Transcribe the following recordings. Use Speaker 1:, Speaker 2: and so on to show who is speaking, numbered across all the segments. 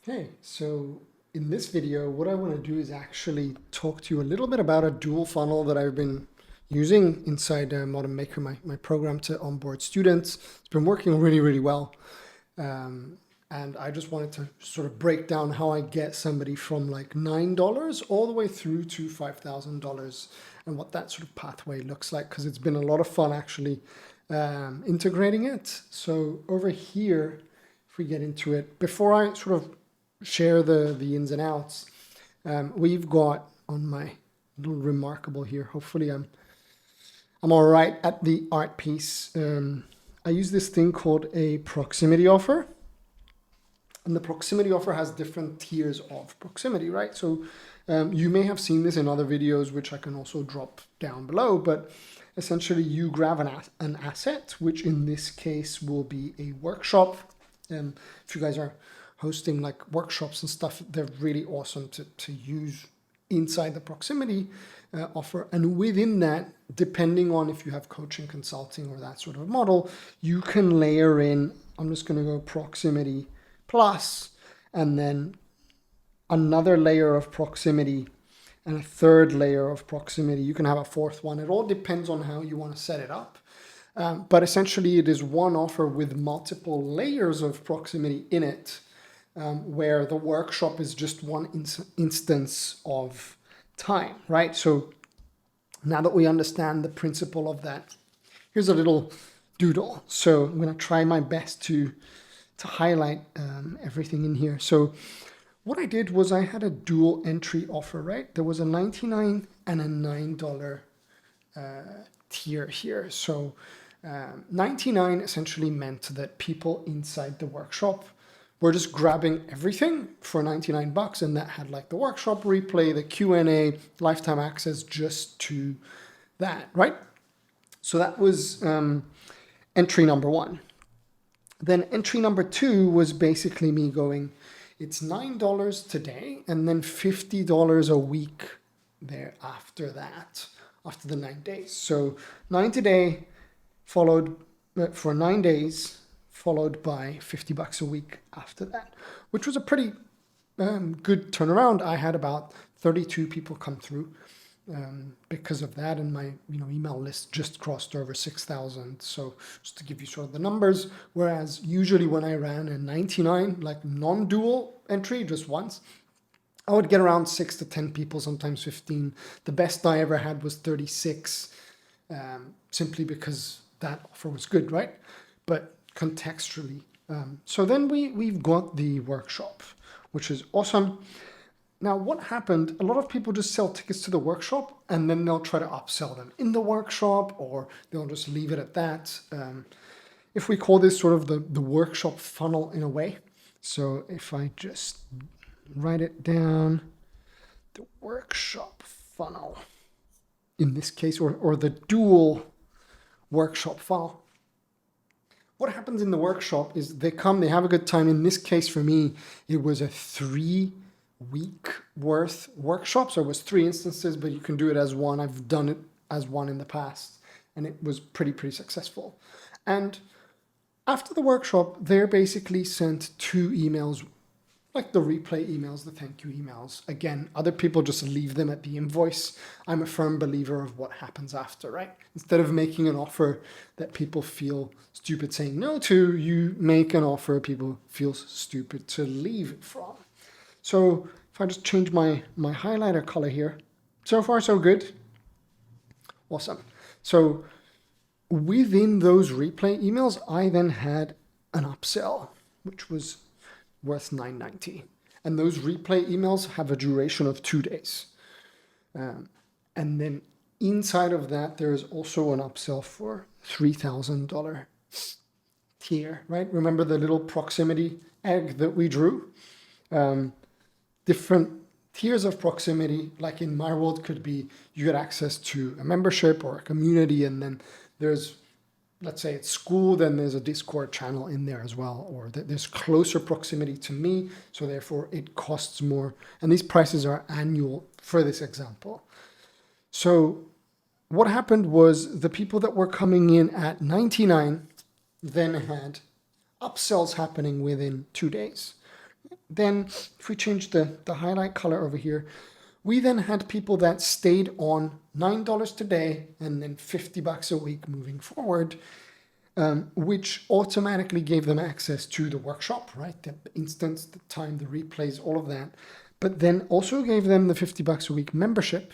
Speaker 1: Okay, so in this video, what I want to do is actually talk to you a little bit about a dual funnel that I've been using inside Modern Maker, my program to onboard students. It's been working really, really well. And I just wanted to sort of break down how I get somebody from like $9 all the way through to $5,000 and what that sort of pathway looks like, because it's been a lot of fun actually integrating it. So over here, if we get into it, before I sort of share the ins and outs, we've got on my little remarkable here, hopefully I'm all right at the art piece. I use this thing called a proximity offer. And the proximity offer has different tiers of proximity, right? So you may have seen this in other videos, which I can also drop down below, but essentially you grab an asset, which in this case will be a workshop. If you guys are hosting like workshops and stuff, they're really awesome to use inside the proximity offer. And within that, depending on if you have coaching, consulting, or that sort of model, you can layer in, I'm just going to go proximity plus, and then another layer of proximity and a third layer of proximity. You can have a fourth one. It all depends on how you want to set it up. But essentially it is one offer with multiple layers of proximity in it, where the workshop is just one instance of time, right? So now that we understand the principle of that, here's a little doodle. So I'm going to try my best to highlight everything in here. So what I did was I had a dual entry offer, right? There was a $99 and a $9 tier here. So 99 essentially meant that people inside the workshop were just grabbing everything for 99 bucks, and that had like the workshop replay, the Q&A, lifetime access just to that, right? So that was entry number one. Then entry number two was basically me going, it's $9 today and then $50 a week there after that, after the 9 days. So 9 today followed for 9 days, followed by 50 bucks a week after that, which was a pretty good turnaround. I had about 32 people come through because of that, and my email list just crossed over 6,000. So just to give you sort of the numbers, whereas usually when I ran a 99 like non-dual entry just once, I would get around 6 to 10 people, sometimes 15. The best I ever had was 36, simply because that offer was good, right? But contextually. So then we've got the workshop, which is awesome. Now, what happened, a lot of people just sell tickets to the workshop and then they'll try to upsell them in the workshop, or they'll just leave it at that. If we call this sort of the workshop funnel in a way. So if I just write it down, the workshop funnel in this case, or the dual workshop funnel. What happens in the workshop is they come, they have a good time. In this case for me, it was a 3-week worth workshop. So it was 3 instances, but you can do it as one. I've done it as one in the past, and it was pretty successful. And after the workshop, they're basically sent 2 emails, like the replay emails, the thank you emails. Again, other people just leave them at the invoice. I'm a firm believer of what happens after, right? Instead of making an offer that people feel stupid saying no to, you make an offer people feel stupid to leave it from. So if I just change my highlighter color here, so far so good. Awesome. So within those replay emails, I then had an upsell, which was worth $9.90. And those replay emails have a duration of 2 days. And then inside of that, there is also an upsell for $3,000 tier, right? Remember the little proximity egg that we drew? Different tiers of proximity, like in my world, could be you get access to a membership or a community, and then there's, let's say it's school, then there's a Discord channel in there as well, or there's closer proximity to me, so therefore it costs more. And these prices are annual for this example. So what happened was the people that were coming in at 99 then had upsells happening within 2 days. Then if we change the highlight color over here, we then had people that stayed on $9 today and then $50 a week moving forward, which automatically gave them access to the workshop, right? The instance, the time, the replays, all of that. But then also gave them the $50 a week membership.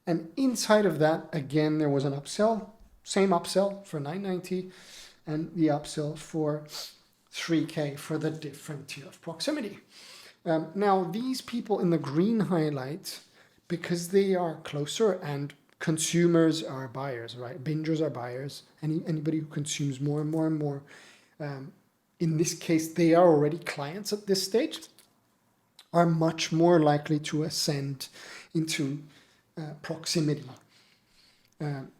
Speaker 1: And inside of that, again, there was an upsell, same upsell for $9.90 and the upsell for $3K for the different tier of proximity. Now, these people in the green highlight, because they are closer and consumers are buyers, right? Bingers are buyers. Anybody who consumes more and more and more. In this case, they are already clients at this stage, are much more likely to ascend into proximity,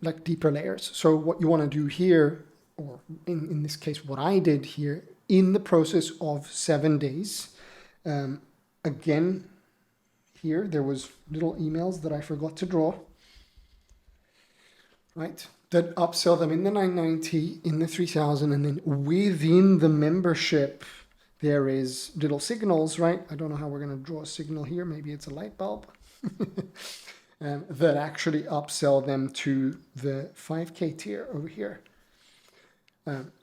Speaker 1: like deeper layers. So what you want to do here, or in this case, what I did here, in the process of 7 days, again, here there was little emails that I forgot to draw, right? That upsell them in the 990, in the 3000, and then within the membership, there is little signals, right? I don't know how we're going to draw a signal here. Maybe it's a light bulb. That actually upsell them to the 5K tier over here.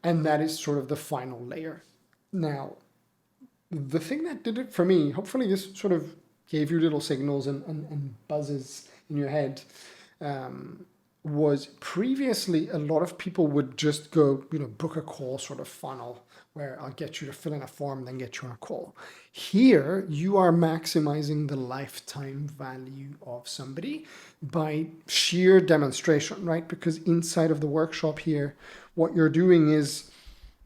Speaker 1: And that is sort of the final layer. Now, the thing that did it for me, hopefully this sort of gave you little signals and buzzes in your head, was previously a lot of people would just go, book a call sort of funnel where I'll get you to fill in a form, then get you on a call. Here, you are maximizing the lifetime value of somebody by sheer demonstration, right? Because inside of the workshop here, what you're doing is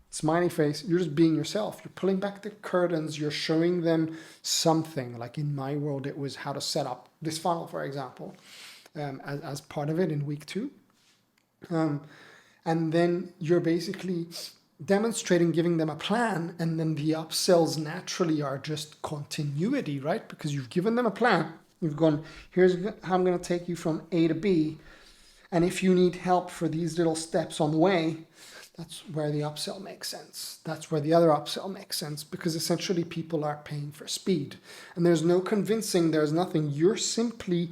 Speaker 1: smiley face, you're just being yourself. You're pulling back the curtains, you're showing them something. Like in my world, it was how to set up this funnel, for example, as part of it in week 2. And then you're basically demonstrating, giving them a plan, and then the upsells naturally are just continuity, right? Because you've given them a plan. You've gone, here's how I'm going to take you from A to B. And if you need help for these little steps on the way, that's where the upsell makes sense. That's where the other upsell makes sense, because essentially people are paying for speed. And there's no convincing, there's nothing. You're simply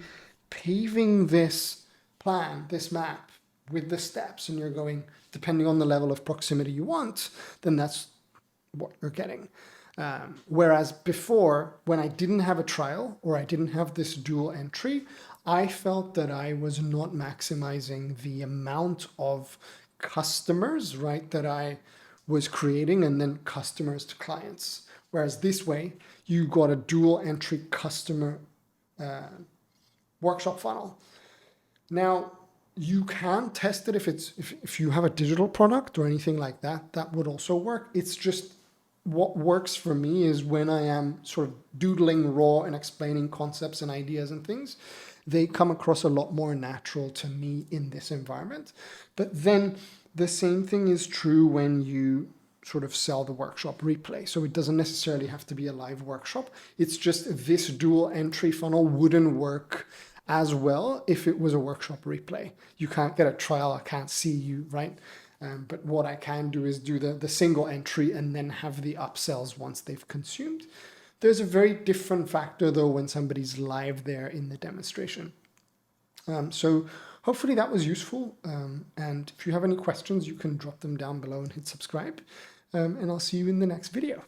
Speaker 1: paving this plan, this map with the steps, and you're going, depending on the level of proximity you want, then that's what you're getting. Whereas before, when I didn't have a trial or I didn't have this dual entry, I felt that I was not maximizing the amount of customers, right, that I was creating, and then customers to clients. Whereas this way, you got a dual entry customer workshop funnel. Now, you can test it if you have a digital product or anything like that, that would also work. It's just what works for me is when I am sort of doodling raw and explaining concepts and ideas and things, they come across a lot more natural to me in this environment. But then the same thing is true when you sort of sell the workshop replay. So it doesn't necessarily have to be a live workshop. It's just this dual entry funnel wouldn't work as well if it was a workshop replay. You can't get a trial, I can't see you, right? But what I can do is do the single entry and then have the upsells once they've consumed. There's a very different factor though when somebody's live there in the demonstration. So hopefully that was useful. And if you have any questions, you can drop them down below and hit subscribe. And I'll see you in the next video.